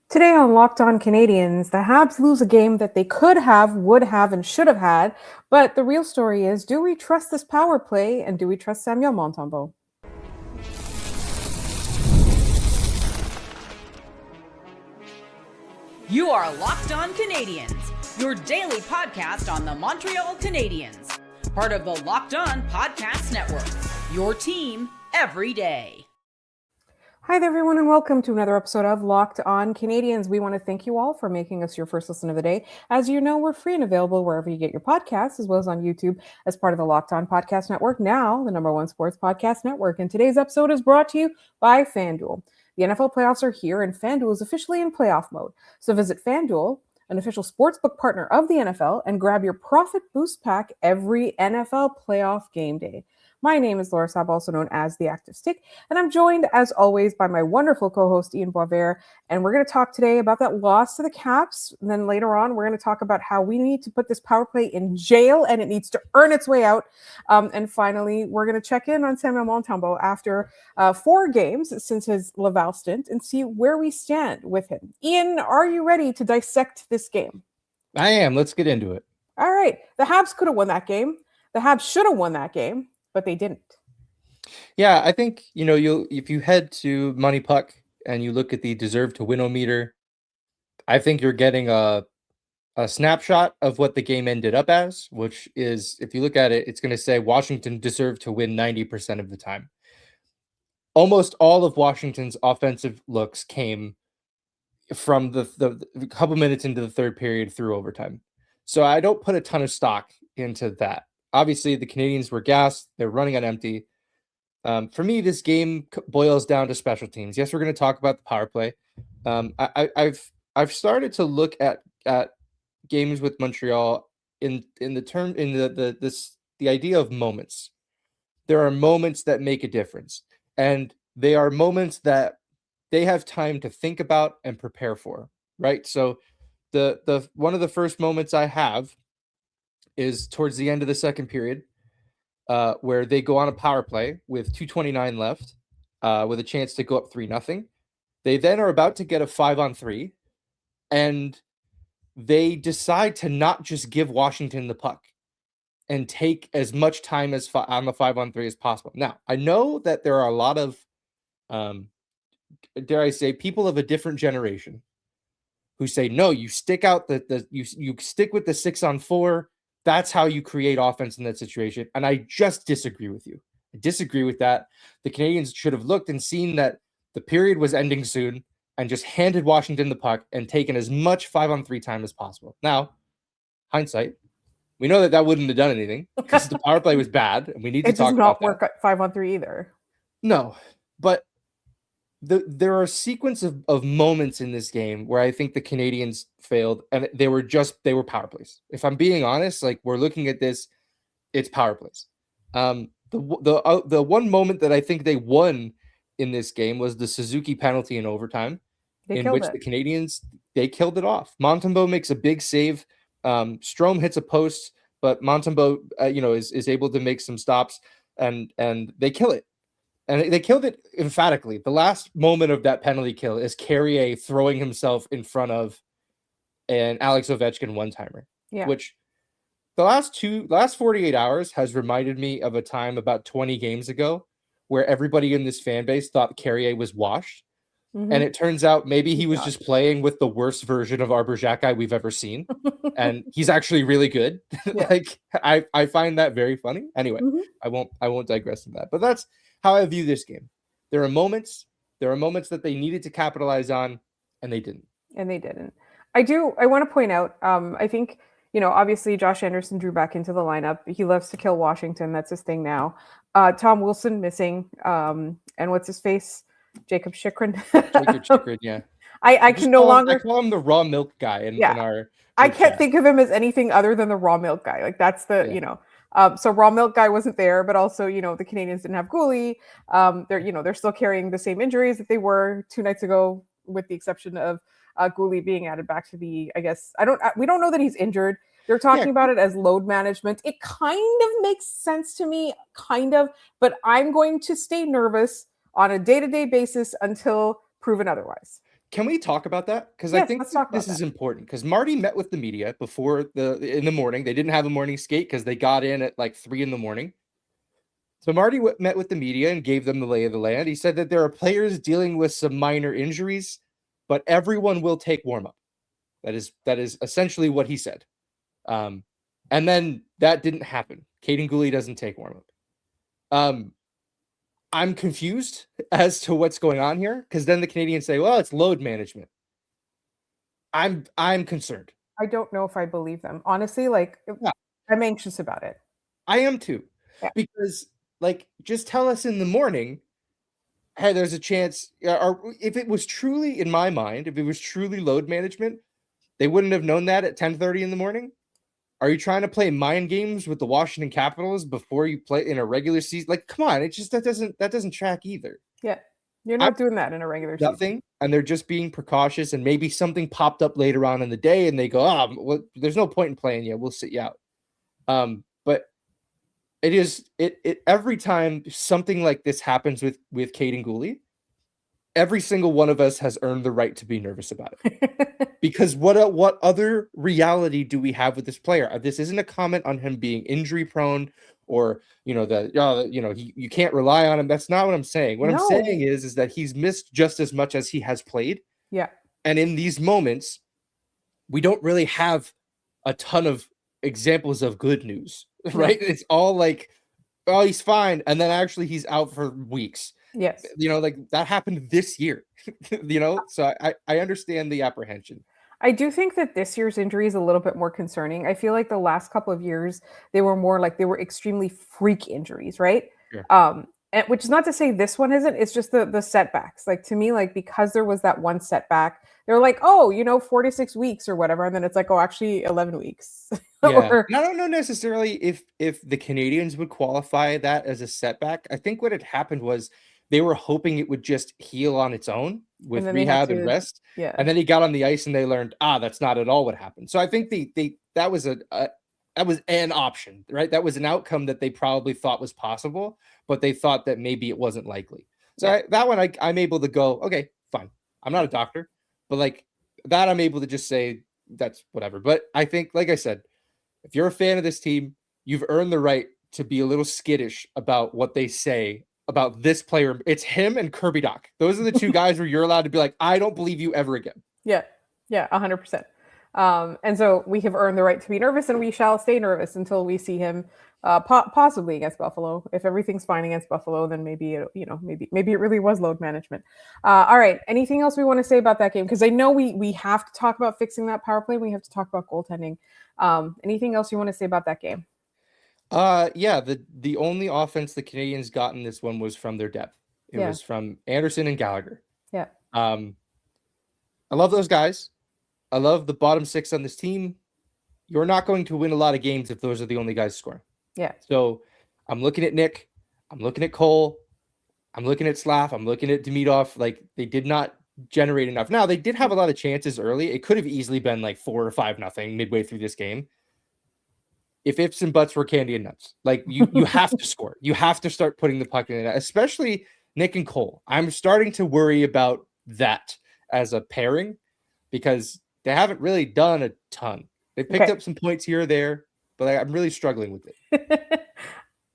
Today on Locked On Canadians, the Habs lose a game that they could have, would have, and should have had. But the real story is, do we trust this power play and do we trust Samuel Montembeault? You are Locked On Canadians, your daily podcast on the Montreal Canadiens. Part of the Locked On Podcast Network, your team every day. Hi there, everyone, and welcome to another episode of Locked On Canadians. We want to thank you all for making us your first listen of the day. As you know, we're free and available wherever you get your podcasts, as well as on YouTube as part of the Locked On Podcast Network, now the #1 sports podcast network. And today's episode is brought to you by FanDuel. The NFL playoffs are here, and FanDuel is officially in playoff mode. So visit FanDuel, an official sportsbook partner of the NFL, and grab your profit boost pack every NFL playoff game day. My name is Laura Saba, also known as The Active Stick, and I'm joined, as always, by my wonderful co-host, Ian Boisvert, and we're going to talk today about that loss to the Caps, and then later on, we're going to talk about how we need to put this power play in jail, and it needs to earn its way out, and finally, we're going to check in on Samuel Montembeault after 4 games since his Laval stint and see where we stand with him. Ian, are you ready to dissect this game? I am. Let's get into it. All right. The Habs could have won that game. The Habs should have won that game, but they didn't. Yeah, I think, if you head to Money Puck and you look at the deserve to win-o-meter, I think you're getting a snapshot of what the game ended up as, which is, if you look at it, it's going to say Washington deserved to win 90% of the time. Almost all of Washington's offensive looks came from the couple minutes into the third period through overtime. So I don't put a ton of stock into that. Obviously, the Canadiens were gassed. They're running on empty. For me, this game boils down to special teams. Yes, we're going to talk about the power play. I've started to look at games with Montreal in the idea of moments. There are moments that make a difference, and they are moments that they have time to think about and prepare for. Right. So the one of the first moments I have is towards the end of the second period, where they go on a power play with 2:29 left, with a chance to go up 3-0. They then are about to get a 5-on-3, and they decide to not just give Washington the puck and take as much time as on the 5-on-3 as possible. Now, I know that there are a lot of, dare I say, people of a different generation who say, no, you stick out you stick with the 6-on-4. That's how you create offense in that situation. And I just disagree with you. I disagree with that. The Canadiens should have looked and seen that the period was ending soon and just handed Washington the puck and taken as much 5-on-3 time as possible. Now, hindsight, we know that wouldn't have done anything because the power play was bad, and we need to talk about that. It does not work at 5-on-3 either. No, but there are a sequence of moments in this game where I think the Canadiens failed, and they were power plays. If I'm being honest, like, we're looking at this, it's power plays. The one moment that I think they won in this game was the Suzuki penalty in overtime, in which the Canadiens, they killed it off. Montembeault makes a big save. Strome hits a post, but Montembeault, is able to make some stops, and they kill it. And they killed it emphatically. The last moment of that penalty kill is Carrier throwing himself in front of an Alex Ovechkin one-timer, which the last 48 hours has reminded me of a time about 20 games ago where everybody in this fan base thought Carrier was washed. Mm-hmm. And it turns out maybe he was just playing with the worst version of Arbor Xhekaj we've ever seen. And he's actually really good. Yeah. I find that very funny. Anyway, mm-hmm. I won't digress on that. But that's how I view this game. There are moments that they needed to capitalize on, and they didn't. I want to point out, I think, obviously Josh Anderson drew back into the lineup. He loves to kill Washington. That's his thing now. Tom Wilson missing. And what's his face? Jacob Chychrun. Yeah. I can no longer. I call him the raw milk guy in our. I can't think of him as anything other than the raw milk guy. Like, that's the, so raw milk guy wasn't there, but also, the Canadiens didn't have Goalie. They're still carrying the same injuries that they were 2 nights ago, with the exception of Goalie being added back to the, we don't know that he's injured. They're talking about it as load management. It kind of makes sense to me, but I'm going to stay nervous on a day-to-day basis until proven otherwise. Can we talk about that? Because I Yes, think let's talk about this is that. important. Because Marty met with the media in the morning. They didn't have a morning skate because they got in at like 3 a.m. So Marty met with the media and gave them the lay of the land. He said that there are players dealing with some minor injuries, but everyone will take warm up. That is essentially what he said. And then that didn't happen. Kaiden Guhle doesn't take warm up. I'm confused as to what's going on here because then the Canadians say, "Well, it's load management." I'm concerned. I don't know if I believe them. Honestly, like Yeah, I'm anxious about it. I am too, Yeah. because like just tell us in the morning, hey, there's a chance. Or if it was truly in my mind, if it was truly load management, they wouldn't have known that at 10:30 in the morning. Are you trying to play mind games with the Washington Capitals before you play in a regular season? Like, come on, it just that doesn't track either. Yeah. You're I not doing that in a regular season. Nothing, and they're just being precautious, and maybe something popped up later on in the day, and they go, well, there's no point in playing you. We'll sit you out. But it every time something like this happens with Kaiden Guhle, every single one of us has earned the right to be nervous about it. Because what other reality do we have with this player? This isn't a comment on him being injury prone or you can't rely on him. That's not what I'm saying. What I'm saying is that he's missed just as much as he has played. Yeah. And in these moments, we don't really have a ton of examples of good news, right? It's all like, oh, he's fine, and then actually he's out for weeks. Yes. Like that happened this year. So I understand the apprehension. I do think that this year's injury is a little bit more concerning. I feel like the last couple of years they were more like they were extremely freak injuries, right? Sure. Which is not to say this one isn't. It's just the setbacks. Like to me, like because there was that one setback, they're like, oh, 4 to 6 weeks or whatever, and then it's like, oh, actually 11 weeks. Yeah. I don't know necessarily if the Canadians would qualify that as a setback. I think what had happened was they were hoping it would just heal on its own with rehab and rest. Yeah. And then he got on the ice and they learned, that's not at all what happened. So I think that was that was an option, right? That was an outcome that they probably thought was possible, but they thought that maybe it wasn't likely. So that one I'm able to go, okay, fine. I'm not a doctor, but like that I'm able to just say that's whatever. But I think, like I said, if you're a fan of this team, you've earned the right to be a little skittish about what they say about this player. It's him and Kirby Dach. Those are the two guys where you're allowed to be like, I don't believe you ever again. Yeah. Yeah. 100%. And so we have earned the right to be nervous, and we shall stay nervous until we see him possibly against Buffalo. If everything's fine against Buffalo, then maybe maybe it really was load management. All right. Anything else we want to say about that game? Because I know we have to talk about fixing that power play. We have to talk about goaltending. Anything else you want to say about that game? Yeah, the only offense the Canadians got in this one was from their depth. It was from Anderson and Gallagher. Yeah. I love those guys. I love the bottom six on this team. You're not going to win a lot of games if those are the only guys scoring. Yeah. So I'm looking at Nick. I'm looking at Cole. I'm looking at Slav. I'm looking at Demidov. Like they did not generate enough. Now they did have a lot of chances early. It could have easily been like 4 or 5-0 midway through this game. If ifs and buts were candy and nuts, like you have to score. You have to start putting the puck in it, especially Nick and Cole. I'm starting to worry about that as a pairing because they haven't really done a ton. They picked up some points here or there, but I'm really struggling with it.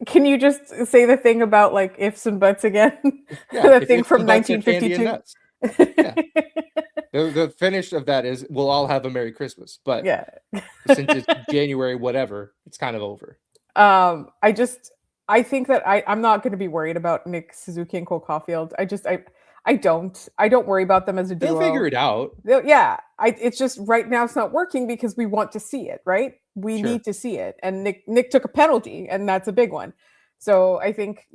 Can you just say the thing about like ifs and buts again? Yeah, the thing from 1952. Yeah. The finish of that is we'll all have a Merry Christmas, but since it's January, whatever, it's kind of over. I think that I'm not going to be worried about Nick Suzuki and Cole Caulfield. I don't worry about them as a duo. They'll figure it out. It's just right now it's not working because we want to see it, right? We need to see it. And Nick took a penalty, and that's a big one. So I think,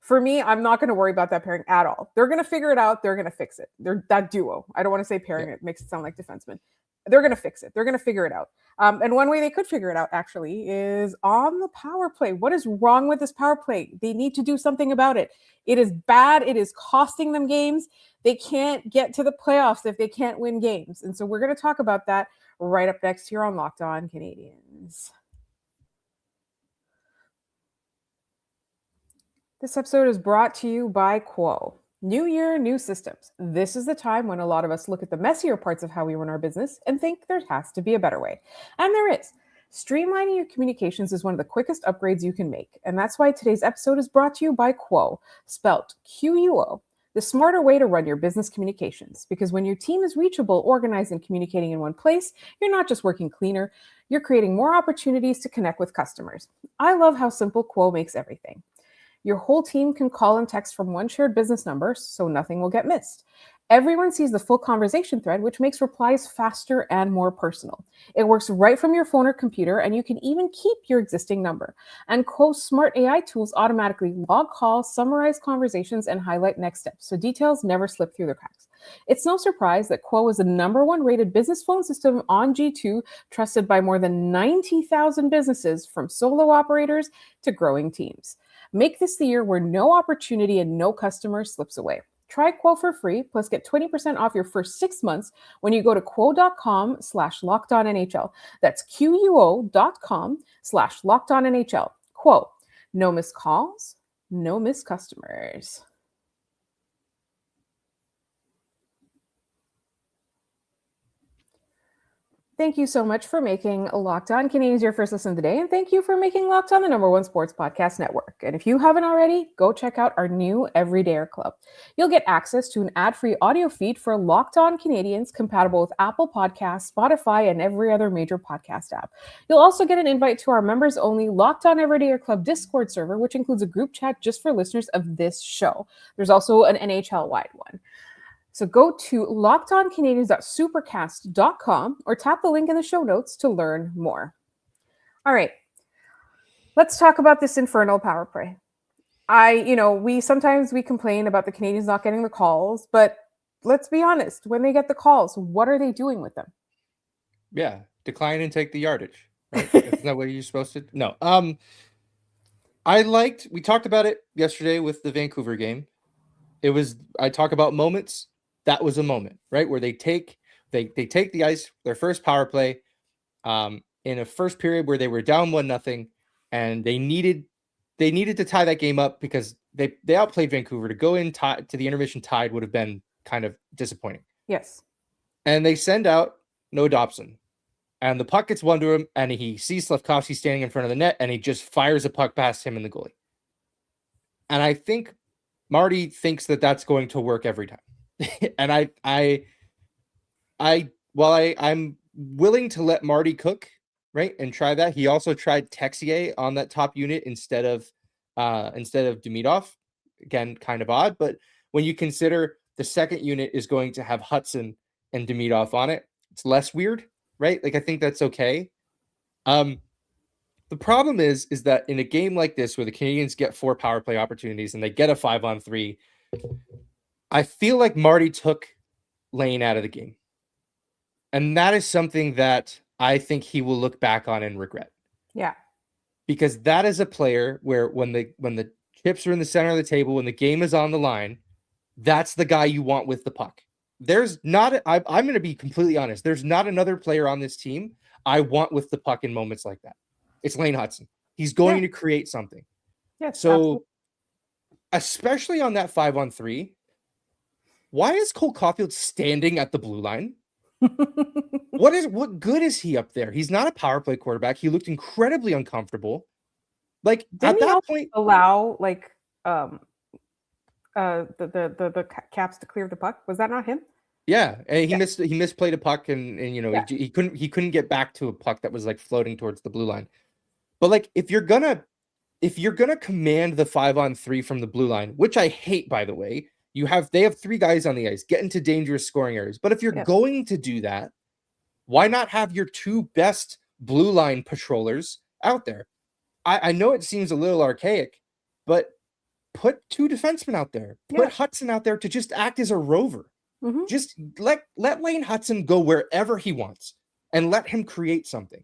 for me, I'm not going to worry about that pairing at all. They're going to figure it out. They're going to fix it. They're that duo. I don't want to say pairing. It makes it sound like defensemen. They're going to fix it. They're going to figure it out. And one way they could figure it out, actually, is on the power play. What is wrong with this power play? They need to do something about it. It is bad. It is costing them games. They can't get to the playoffs if they can't win games. And so we're going to talk about that right up next here on Locked On Canadiens. This episode is brought to you by Quo. New year, new systems. This is the time when a lot of us look at the messier parts of how we run our business and think there has to be a better way. And there is. Streamlining your communications is one of the quickest upgrades you can make. And that's why today's episode is brought to you by Quo, spelt Quo, the smarter way to run your business communications. Because when your team is reachable, organized, and communicating in one place, you're not just working cleaner, you're creating more opportunities to connect with customers. I love how simple Quo makes everything. Your whole team can call and text from one shared business number, so nothing will get missed. Everyone sees the full conversation thread, which makes replies faster and more personal. It works right from your phone or computer, and you can even keep your existing number. And Quo's smart AI tools automatically log calls, summarize conversations, and highlight next steps, so details never slip through the cracks. It's no surprise that Quo is the #1 rated business phone system on G2, trusted by more than 90,000 businesses, from solo operators to growing teams. Make this the year where no opportunity and no customer slips away. Try Quo for free, plus get 20% off your first 6 months when you go to quo.com/lockedonnhl. That's quo.com/lockedonnhl. Quo. No missed calls, no missed customers. Thank you so much for making Locked On Canadiens your first listen today, and thank you for making Locked On the #1 sports podcast network. And if you haven't already, go check out our new Everydayer Club. You'll get access to an ad-free audio feed for Locked On Canadiens, compatible with Apple Podcasts, Spotify, and every other major podcast app. You'll also get an invite to our members-only Locked On Everydayer Club Discord server, which includes a group chat just for listeners of this show. There's also an NHL-wide one. So go to lockedoncanadiens.supercast.com or tap the link in the show notes to learn more. All right, let's talk about this infernal power play. We sometimes complain about the Canadiens not getting the calls, but let's be honest, when they get the calls, what are they doing with them? Yeah, decline and take the yardage. Right? Isn't that what you're supposed to? No. We talked about it yesterday with the Vancouver game. I talk about moments. That was a moment, right, where they take the ice, their first power play, in a first period where they were down 1-0, and they needed to tie that game up because they outplayed Vancouver. To go in to the intermission tied would have been kind of disappointing. Yes. And they send out Noah Dobson, and the puck gets won to him, and he sees Slafkovsky standing in front of the net, and he just fires a puck past him and the goalie. And I think Marty thinks that that's going to work every time. And I'm willing to let Marty cook, right, and try that. He also tried Texier on that top unit instead of Demidov. Again, kind of odd, but when you consider the second unit is going to have Hudson and Demidov on it, it's less weird, right? Like, I think that's okay. The problem is that in a game like this where the Canadiens get 4 power play opportunities and they get a 5-on-3, I feel like Marty took Laine out of the game. And that is something that I think he will look back on and regret. Yeah. Because that is a player where when the chips are in the center of the table, when the game is on the line, that's the guy you want with the puck. I'm going to be completely honest. There's not another player on this team I want with the puck in moments like that. It's Lane Hudson. He's going to create something. Yes. So, absolutely. Especially on that 5-on-3, why is Cole Caulfield standing at the blue line? What good is he up there? He's not a power play quarterback. He looked incredibly uncomfortable. Like, Didn't at that point, allow the Caps to clear the puck? Was that not him? Yeah, and he misplayed a puck, and he couldn't get back to a puck that was like floating towards the blue line. But like, if you're gonna command the 5-on-3 from the blue line, which I hate, by the way. They have 3 guys on the ice, get into dangerous scoring areas. But if you're going to do that, why not have your 2 best blue line patrollers out there? I know it seems a little archaic, but put 2 defensemen out there. Put Hudson out there to just act as a rover. Mm-hmm. Just let Lane Hudson go wherever he wants and let him create something.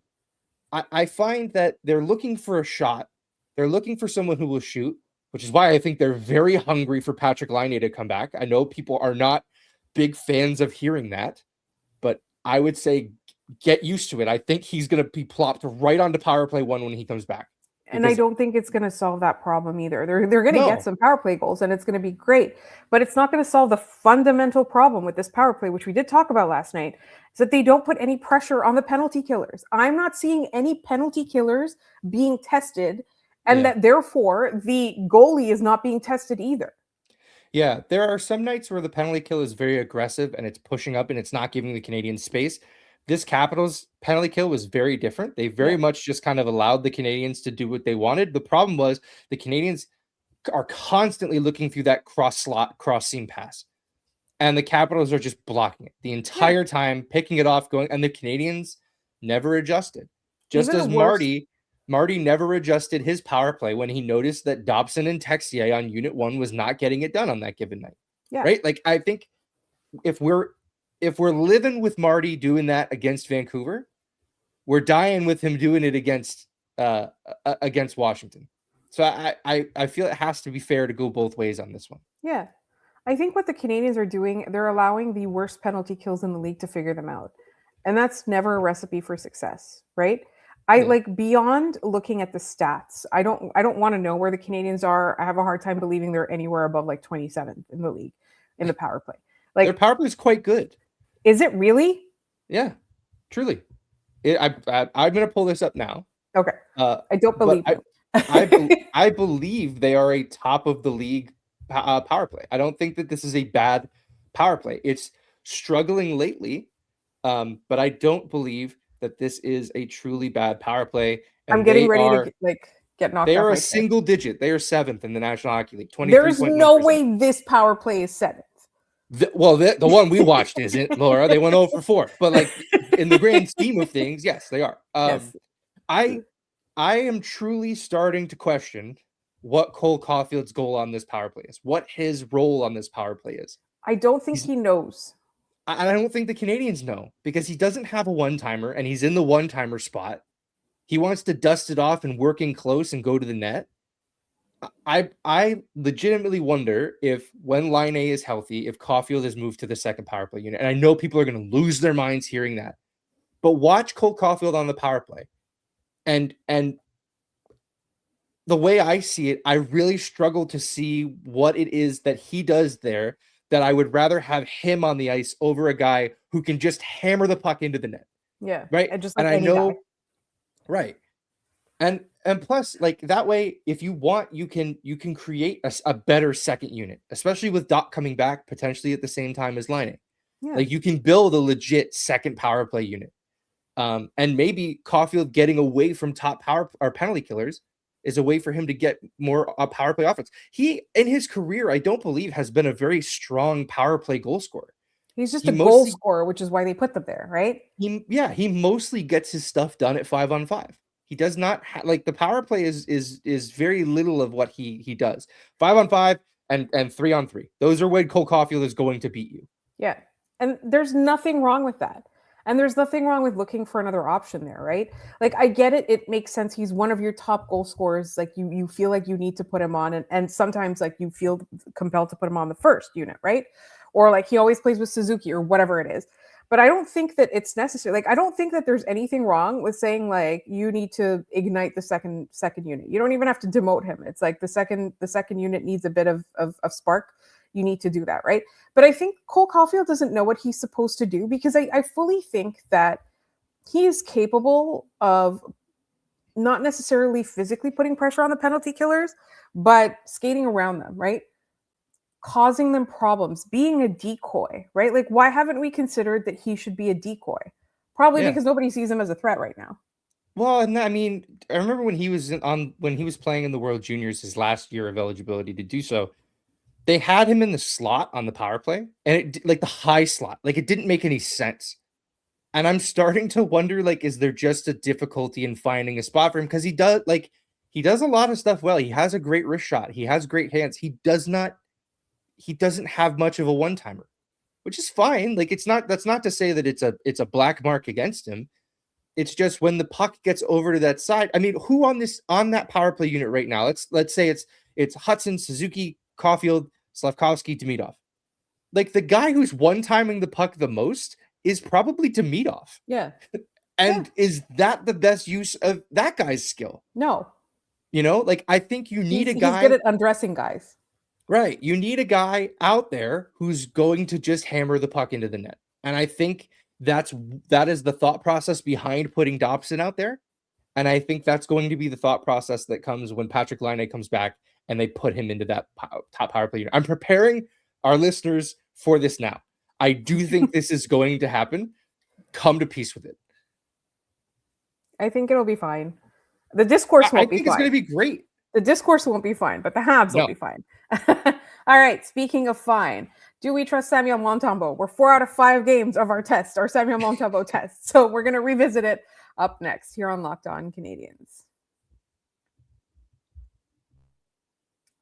I find that they're looking for a shot. They're looking for someone who will shoot, which is why I think they're very hungry for Patrick Laine to come back. I know people are not big fans of hearing that, but I would say get used to it. I think he's going to be plopped right onto power play 1 when he comes back. And I don't think it's going to solve that problem either. They're going to get some power play goals and it's going to be great, but it's not going to solve the fundamental problem with this power play, which we did talk about last night, is that they don't put any pressure on the penalty killers. I'm not seeing any penalty killers being tested, and that therefore the goalie is not being tested either. Yeah, there are some nights where the penalty kill is very aggressive and it's pushing up and it's not giving the Canadiens space. This Capitals penalty kill was very different. They very much just kind of allowed the Canadiens to do what they wanted. The problem was the Canadiens are constantly looking through that cross seam pass. And the Capitals are just blocking it the entire time, picking it off, going, and the Canadiens never adjusted. Just as Marty never adjusted his power play when he noticed that Dobson and Texier on Unit 1 was not getting it done on that given night. Yeah. Right? Like, I think if we're living with Marty doing that against Vancouver, we're dying with him doing it against Washington. So I feel it has to be fair to go both ways on this one. Yeah. I think what the Canadiens are doing, they're allowing the worst penalty kills in the league to figure them out. And that's never a recipe for success, right? Like, beyond looking at the stats, I don't want to know where the Canadiens are. I have a hard time believing they're anywhere above like 27th in the league in the power play. Like, their power play is quite good. Is it really? Yeah, truly. I'm going to pull this up now. Okay. I don't believe it. I believe they are a top of the league power play. I don't think that this is a bad power play. It's struggling lately, but I don't believe that this is a truly bad power play. And I'm getting ready to get knocked off. They are a single digit. They are 7th in the National Hockey League. There's no way this power play is 7th. The one we watched isn't, Laura. They went 0 for 4. But like in the grand scheme of things, yes, they are. Yes. I am truly starting to question what Cole Caulfield's goal on this power play is, what his role on this power play is. I don't think he knows. I don't think the Canadiens know, because he doesn't have a one-timer and he's in the one-timer spot. He wants to dust it off and work in close and go to the net. I legitimately wonder if, when Laine is healthy, if Caufield is moved to the second power play unit. And I know people are going to lose their minds hearing that. But watch Cole Caufield on the power play. And the way I see it, I really struggle to see what it is that he does there that I would rather have him on the ice over a guy who can just hammer the puck into the net. Yeah. Right. And I know. Guy. Right. And plus, like, that way, if you want, you can create a better second unit, especially with Doc coming back potentially at the same time as Laine. Yeah. Like, you can build a legit second power play unit. And maybe Caufield getting away from top power or penalty killers is a way for him to get more power play offense. He, in his career, I don't believe has been a very strong power play goal scorer. He's just a goal scorer, which is why they put them there, right? He mostly gets his stuff done at 5-on-5. He does not like, the power play is very little of what he does. 5-on-5 and 3-on-3. Those are when Cole Caufield is going to beat you. Yeah. And there's nothing wrong with that. And there's nothing wrong with looking for another option there, right? Like, I get it. It makes sense. He's one of your top goal scorers. Like, you feel like you need to put him on. And sometimes, like, you feel compelled to put him on the first unit, right? Or like, he always plays with Suzuki or whatever it is. But I don't think that it's necessary. Like, I don't think that there's anything wrong with saying, like, you need to ignite the second unit. You don't even have to demote him. It's like the second unit needs a bit of spark. You need to do that, right? But I think Cole Caulfield doesn't know what he's supposed to do, because I fully think that he is capable of not necessarily physically putting pressure on the penalty killers, but skating around them, right? Causing them problems, being a decoy, right? Like, why haven't we considered that he should be a decoy? Probably because nobody sees him as a threat right now. Well, and I mean, I remember when he was playing in the World Juniors, his last year of eligibility to do so, they had him in the slot on the power play, and like the high slot, like, it didn't make any sense. And I'm starting to wonder, like, is there just a difficulty in finding a spot for him? Because he does a lot of stuff well. He has a great wrist shot. He has great hands. He doesn't have much of a one-timer, which is fine. Like, that's not to say that it's a black mark against him. It's just when the puck gets over to that side. I mean, who on that power play unit right now? Let's say it's Hudson, Suzuki, Caulfield, Slavkovsky, Demidov. Like, the guy who's one-timing the puck the most is probably Demidov. Yeah. And is that the best use of that guy's skill? No. Like I think you need a guy. He's good at undressing guys. Right. You need a guy out there who's going to just hammer the puck into the net. And I think that is the thought process behind putting Dobson out there. And I think that's going to be the thought process that comes when Patrick Laine comes back and they put him into that top power play unit. I'm preparing our listeners for this now. I do think this is going to happen. Come to peace with it. I think it'll be fine. The discourse won't be fine. I think it's going to be great. The discourse won't be fine, but the Habs will be fine. All right. Speaking of fine, do we trust Samuel Montembeault? We're 4 out of 5 games of our Samuel Montembeault test. So we're going to revisit it up next here on Locked On Canadiens.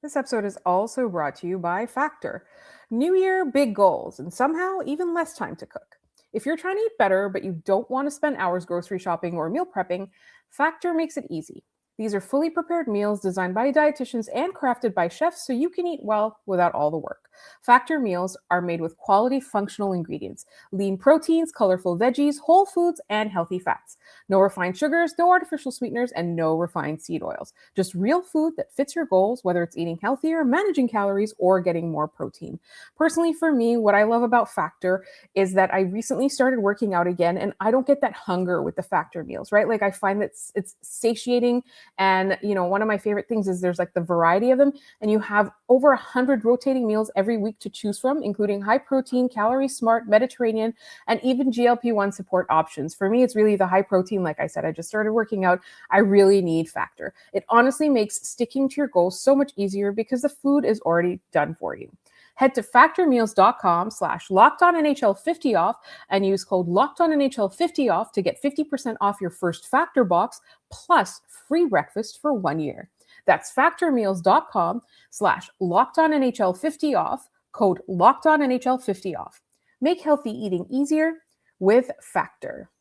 This episode is also brought to you by Factor. New year, big goals, and somehow even less time to cook. If you're trying to eat better, but you don't want to spend hours grocery shopping or meal prepping, Factor makes it easy. These are fully prepared meals designed by dietitians and crafted by chefs so you can eat well without all the work. Factor meals are made with quality functional ingredients, lean proteins, colorful veggies, whole foods, and healthy fats. No refined sugars, no artificial sweeteners, and no refined seed oils. Just real food that fits your goals, whether it's eating healthier, managing calories, or getting more protein. Personally, for me, what I love about Factor is that I recently started working out again, and I don't get that hunger with the Factor meals, right? Like I find that it's satiating. And, one of my favorite things is there's like the variety of them, and you have over 100 rotating meals every week to choose from, including high protein, calorie smart, Mediterranean, and even GLP-1 support options. For me, it's really the high protein. Like I said, I just started working out. I really need Factor. It honestly makes sticking to your goals so much easier because the food is already done for you. Head to factormeals.com/LockedOnNHL50off and use code LockedOnNHL50off to get 50% off your first Factor box plus free breakfast for 1 year. That's factormeals.com/LockedOnNHL50off, code LockedOnNHL50off. Make healthy eating easier with Factor.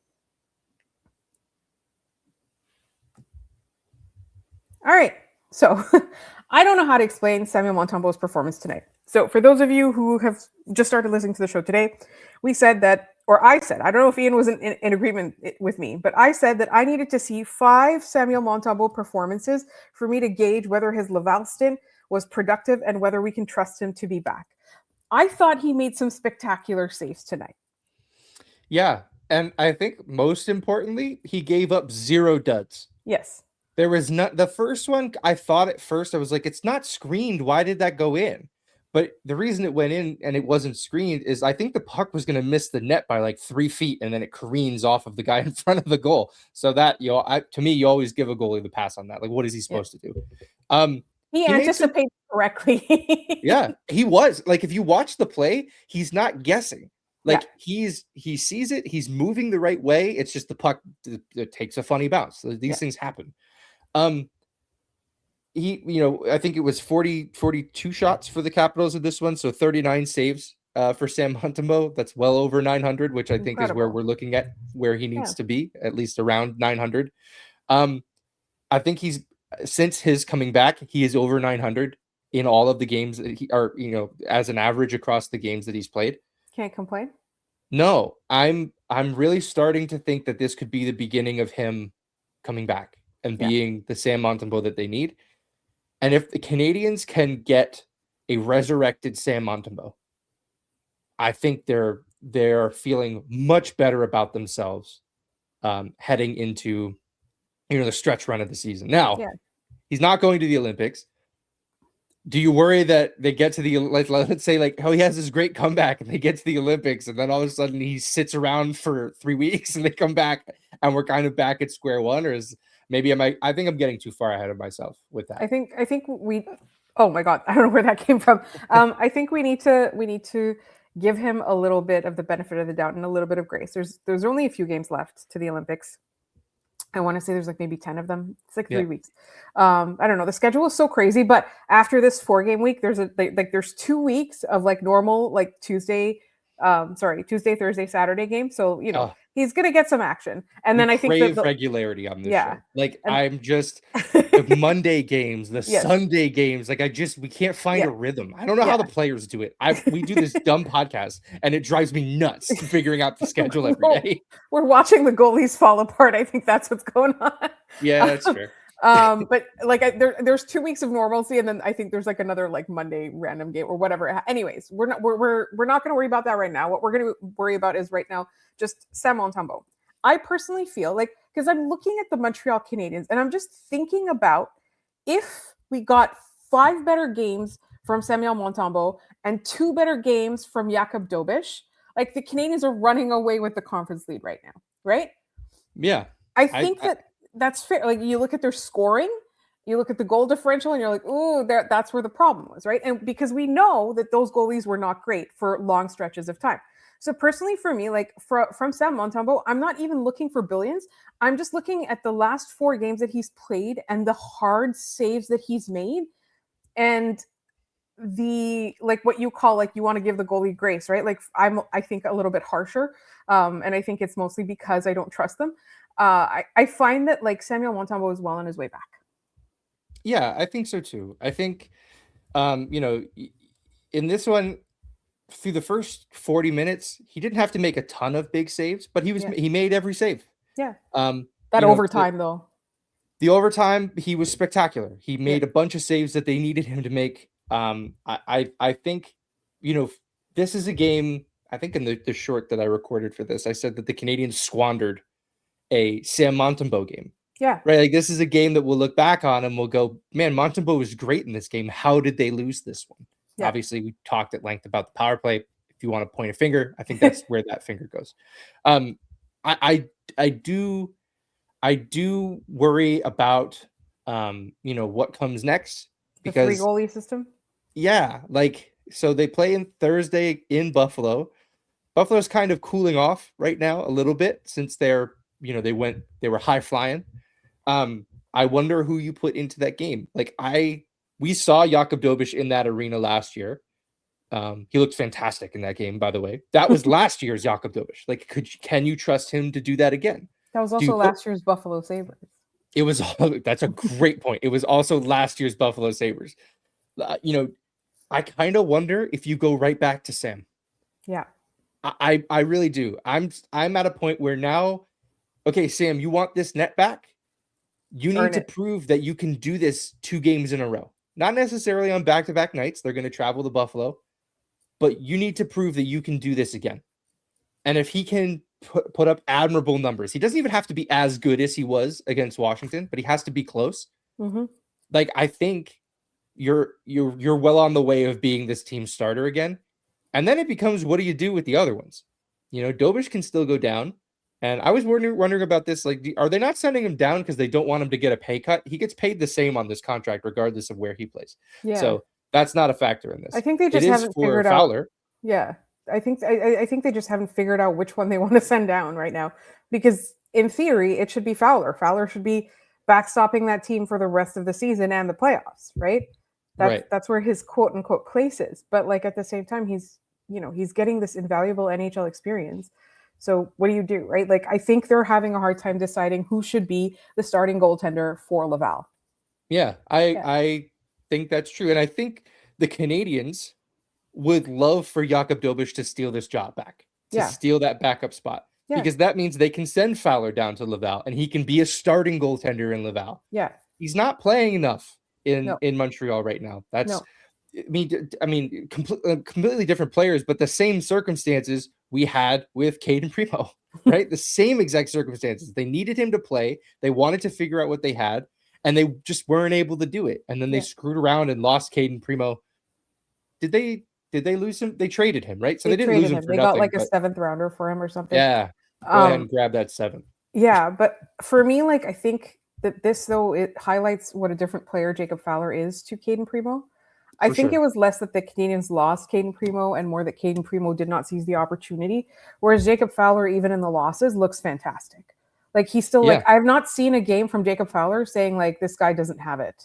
All right, so I don't know how to explain Samuel Montembeault's performance tonight. So for those of you who have just started listening to the show today, I said, I don't know if Ian was in agreement with me, but I said that I needed to see 5 Samuel Montembeault performances for me to gauge whether his Laval stint was productive and whether we can trust him to be back. I thought he made some spectacular saves tonight. Yeah, and I think most importantly, he gave up 0 duds. Yes. There was not the first one. I thought at first, I was like, it's not screened. Why did that go in? But the reason it went in and it wasn't screened is I think the puck was going to miss the net by like 3 feet and then it careens off of the guy in front of the goal. So that, to me, you always give a goalie the pass on that. Like, what is he supposed to do? He anticipated correctly. Yeah, he was. Like, if you watch the play, he's not guessing. Like, he sees it. He's moving the right way. It's just the puck it takes a funny bounce. These things happen. He, I think it was 42 shots for the Capitals in this one. So 39 saves for Sam Montembeault. That's well over 900, which I think is where we're looking at where he needs to be, at least around 900. I think since his coming back, he is over 900 in all of the games that as an average across the games that he's played. Can't complain. No, I'm really starting to think that this could be the beginning of him coming back and being the Sam Montembeault that they need. And if the Canadiens can get a resurrected Sam Montembeault, I think they're feeling much better about themselves heading into the stretch run of the season. Now, he's not going to the Olympics. Do you worry that they get to the, let's say, like, he has this great comeback and they get to the Olympics and then all of a sudden he sits around for 3 weeks and they come back and we're kind of back at square one? Or is maybe I think I'm getting too far ahead of myself with that. I think we, oh my God, I don't know where that came from. I think we need to give him a little bit of the benefit of the doubt and a little bit of grace. There's only a few games left to the Olympics. I want to say there's like maybe 10 of them. It's like 3 weeks. I don't know. The schedule is so crazy, but after this 4-game week, there's 2 weeks of like normal, like Tuesday, Thursday, Saturday game. So, he's going to get some action. And then I think the regularity on this show. Like, I'm just the Monday games, the Sunday games. Like, we can't find a rhythm. I don't know how the players do it. We do this dumb podcast and it drives me nuts figuring out the schedule every day. We're watching the goalies fall apart. I think that's what's going on. Yeah, that's fair. But like there's 2 weeks of normalcy, and then I think there's like another like Monday random game or whatever. Anyways, we're not going to worry about that right now. What we're going to worry about is right now just Sam Montembeault. I personally feel like, because I'm looking at the Montreal Canadiens and I'm just thinking about if we got 5 better games from Samuel Montembeault and 2 better games from Jacob Dobish, like the Canadiens are running away with the conference lead right now, right? Yeah. I think that's fair. Like you look at their scoring, you look at the goal differential, and you're like, "Ooh, that's where the problem was," right? And because we know that those goalies were not great for long stretches of time. So personally, for me, like from Sam Montembeault, I'm not even looking for billions. I'm just looking at the last 4 games that he's played and the hard saves that he's made, and the like what you call like you want to give the goalie grace, right? Like I think a little bit harsher, and I think it's mostly because I don't trust them. I find that like Samuel Montembeault is well on his way back. Yeah, I think so too. I think, in this one, through the first 40 minutes, he didn't have to make a ton of big saves, but he made every save. Yeah. That overtime though. The overtime, he was spectacular. He made a bunch of saves that they needed him to make. I think, this is a game. I think in the short that I recorded for this, I said that the Canadiens squandered a Sam Montembeault game. Yeah. Right. Like this is a game that we'll look back on and we'll go, man, Montembeault was great in this game. How did they lose this one? Yeah. Obviously, we talked at length about the power play. If you want to point a finger, I think that's where that finger goes. I do worry about what comes next, because the 3 goalie system. Yeah, like so they play in Thursday in Buffalo. Buffalo's kind of cooling off right now a little bit since they were high flying. I wonder who you put into that game. Like we saw Jacob Dobish in that arena last year. He looked fantastic in that game, by the way. That was last year's Jacob Dobish. Like, can you trust him to do that again? That was also last year's Buffalo Sabres. It was. That's a great point. It was also last year's Buffalo Sabres. I kind of wonder if you go right back to Sam. Yeah. I really do. I'm at a point where now, okay, Sam, you want this net back? You need to prove that you can do this 2 games in a row. Not necessarily on back-to-back nights. They're going to travel to Buffalo. But you need to prove that you can do this again. And if he can put up admirable numbers, he doesn't even have to be as good as he was against Washington, but he has to be close. Mm-hmm. Like, I think you're well on the way of being this team starter again. And then it becomes, what do you do with the other ones? Dobish can still go down. And I was wondering about this. Like, are they not sending him down because they don't want him to get a pay cut? He gets paid the same on this contract, regardless of where he plays. Yeah. So that's not a factor in this. I think they just haven't figured out. Fowler. Yeah. I think they just haven't figured out which one they want to send down right now. Because in theory, it should be Fowler. Fowler should be backstopping that team for the rest of the season and the playoffs, right? That's where his quote unquote place is. But like at the same time, he's getting this invaluable NHL experience. So what do you do, right? Like, I think they're having a hard time deciding who should be the starting goaltender for Laval. Yeah, I think that's true. And I think the Canadiens would love for Jacob Dobish to steal this job back, to steal that backup spot. Yeah. Because that means they can send Fowler down to Laval and he can be a starting goaltender in Laval. Yeah. He's not playing enough in Montreal right now. That's, I mean, completely different players, but the same circumstances we had with Kaiden Primo, right? The same exact circumstances. They needed him to play. They wanted to figure out what they had, and they just weren't able to do it. And then they screwed around and lost Kaiden Primo. Did they lose him? They traded him, right? So they didn't lose him for they nothing. Got like a 7th rounder for him or something. Yeah. Go ahead and grab that 7. Yeah, but for me, like, I think that this, though, it highlights what a different player Jacob Fowler is to Kaiden Primo. I think it was less that the Canadiens lost Kaiden Primo and more that Kaiden Primo did not seize the opportunity. Whereas Jacob Fowler, even in the losses, looks fantastic. Like, he's still like, I've not seen a game from Jacob Fowler saying like, this guy doesn't have it.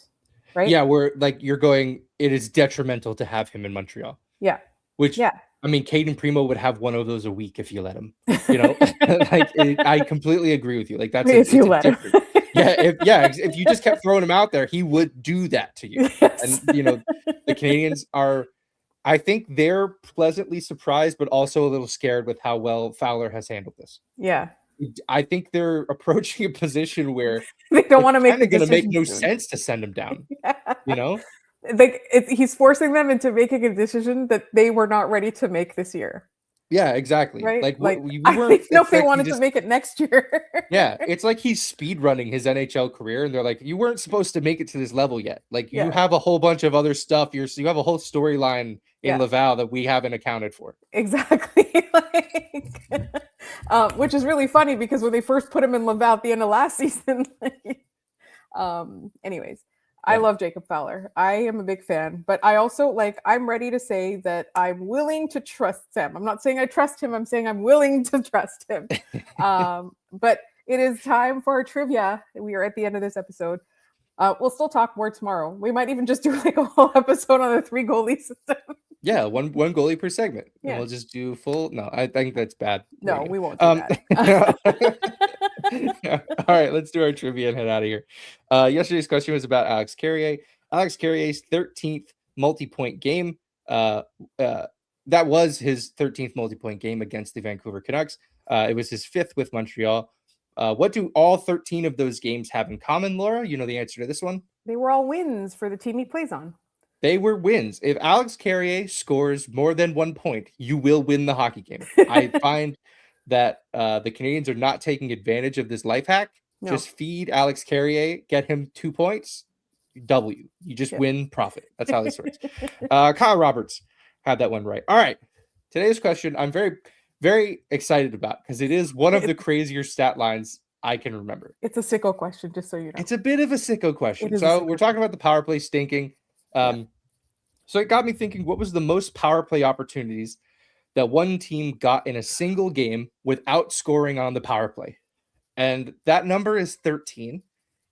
Right. Yeah. Where like you're going, it is detrimental to have him in Montreal. Yeah. Which, I mean, Kaiden Primo would have one of those a week if you let him, I completely agree with you. Like that's if you let him. If you just kept throwing him out there, he would do that to you. Yes. And the Canadiens are, I think they're pleasantly surprised, but also a little scared with how well Fowler has handled this. Yeah. I think they're approaching a position where They don't want to it's make kind the of going to make decision no soon. sense to send him down. You know? Like he's forcing them into making a decision that they were not ready to make this year. Yeah, exactly. Right? Like Like we I don't weren't know if they expecting wanted just to make it next year. yeah, it's like he's speed running his NHL career, and they're like, you weren't supposed to make it to this level yet. Like you Yeah. have a whole bunch of other stuff. You have a whole storyline in Yeah. Laval that we haven't accounted for. Exactly. Which is really funny because when they first put him in Laval at the end of last season. Anyways, I Yeah. love Jacob Fowler. I am a big fan, but I also I'm ready to say that I'm willing to trust Sam. I'm not saying I trust him. I'm saying I'm willing to trust him. But it is time for our trivia. We are at the end of this episode. We'll still talk more tomorrow. We might even just do like a whole episode on the 3 goalie system. Yeah, one goalie per segment. Yeah. And we'll just do full. No, I think that's bad. No, we won't do that. All right, let's do our trivia and head out of here. Yesterday's question was about Alex Carrier. Alex Carrier's 13th multi-point game. That was his 13th multi-point game against the Vancouver Canucks. It was his 5th with Montreal. What do all 13 of those games have in common, Laura? You know the answer to this one? They were all wins for the team he plays on. They were wins. If Alex Carrier scores more than 1 point, you will win the hockey game. I find that the Canadians are not taking advantage of this life hack. No. Just feed Alex Carrier, get him 2 points, W. You just win profit. That's how this works. Kyle Roberts had that one right. All right. Today's question, I'm very, very excited about because it is one of the crazier stat lines I can remember. It's a sicko question, just so you know. It's a bit of a sicko question. So we're talking about the power play stinking. So it got me thinking, what was the most power play opportunities that one team got in a single game without scoring on the power play? And that number is 13.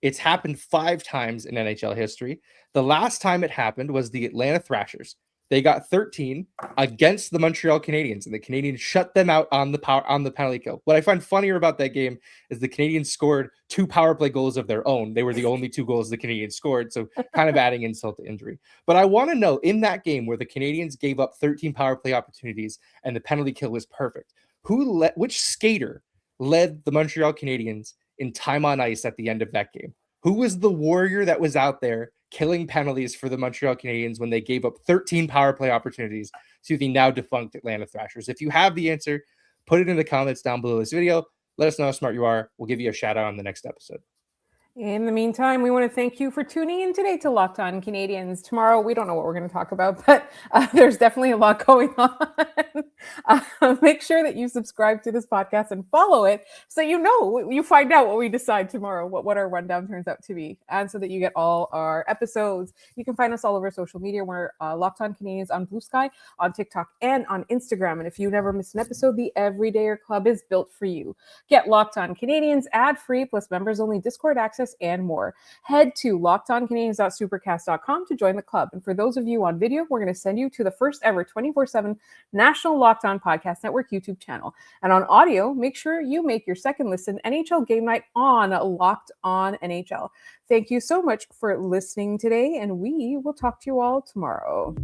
It's happened 5 times in NHL history. The last time it happened was the Atlanta Thrashers. They got 13 against the Montreal Canadiens, and the Canadiens shut them out on the penalty kill. What I find funnier about that game is the Canadiens scored 2 power play goals of their own. They were the only 2 goals the Canadiens scored, so kind of adding insult to injury. But I want to know, in that game where the Canadiens gave up 13 power play opportunities and the penalty kill was perfect, which skater led the Montreal Canadiens in time on ice at the end of that game? Who was the warrior that was out there killing penalties for the Montreal Canadiens when they gave up 13 power play opportunities to the now defunct Atlanta Thrashers? If you have the answer, put it in the comments down below this video. Let us know how smart you are. We'll give you a shout out on the next episode. In the meantime, we want to thank you for tuning in today to Locked On Canadiens. Tomorrow, we don't know what we're going to talk about, but there's definitely a lot going on. Make sure that you subscribe to this podcast and follow it so you find out what we decide tomorrow, what our rundown turns out to be, and so that you get all our episodes. You can find us all over social media. We're Locked On Canadiens on Blue Sky, on TikTok, and on Instagram. And if you never miss an episode, the Everydayer Club is built for you. Get Locked On Canadiens ad-free plus members-only Discord access and more. Head to lockedoncanadiens.supercast.com to join the club. And for those of you on video, we're going to send you to the first ever 24/7 National Locked On Podcast Network YouTube channel. And on audio, make sure you make your second listen NHL Game Night on Locked On NHL. Thank you so much for listening today, and we will talk to you all tomorrow.